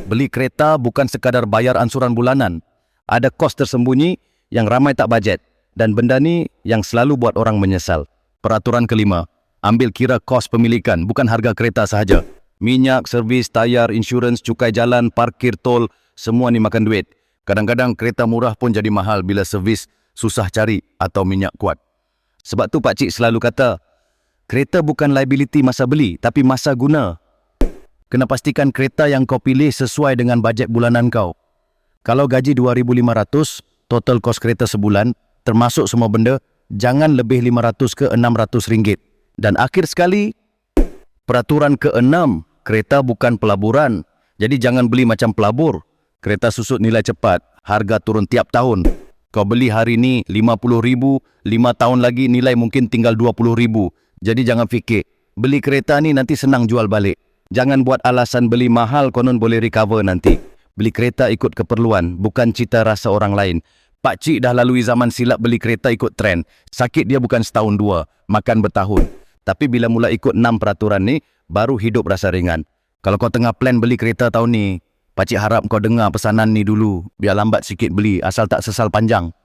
Beli kereta bukan sekadar bayar ansuran bulanan. Ada kos tersembunyi yang ramai tak bajet. Dan benda ni yang selalu buat orang menyesal. Peraturan kelima, ambil kira kos pemilikan, bukan harga kereta sahaja. Minyak, servis, tayar, insurans, cukai jalan, parkir, tol, semua ni makan duit. Kadang-kadang kereta murah pun jadi mahal bila servis susah cari atau minyak kuat. Sebab tu pakcik selalu kata, kereta bukan liability masa beli, tapi masa guna. Kena pastikan kereta yang kau pilih sesuai dengan bajet bulanan kau. Kalau gaji 2,500, total kos kereta sebulan, termasuk semua benda, jangan lebih 500 ke 600 ringgit. Dan akhir sekali, peraturan ke-6, kereta bukan pelaburan. Jadi jangan beli macam pelabur. Kereta susut nilai cepat, harga turun tiap tahun. Kau beli hari ni 50,000, 5 tahun lagi nilai mungkin tinggal 20,000. Jadi jangan fikir, beli kereta ni nanti senang jual balik. Jangan buat alasan beli mahal konon boleh recover nanti. Beli kereta ikut keperluan, bukan cita rasa orang lain. Pakcik dah lalui zaman silap beli kereta ikut trend. Sakit dia bukan setahun dua, makan bertahun. Tapi bila mula ikut 6 peraturan ni, baru hidup rasa ringan. Kalau kau tengah plan beli kereta tahun ni, pakcik harap kau dengar pesanan ni dulu. Biar lambat sikit beli, asal tak sesal panjang.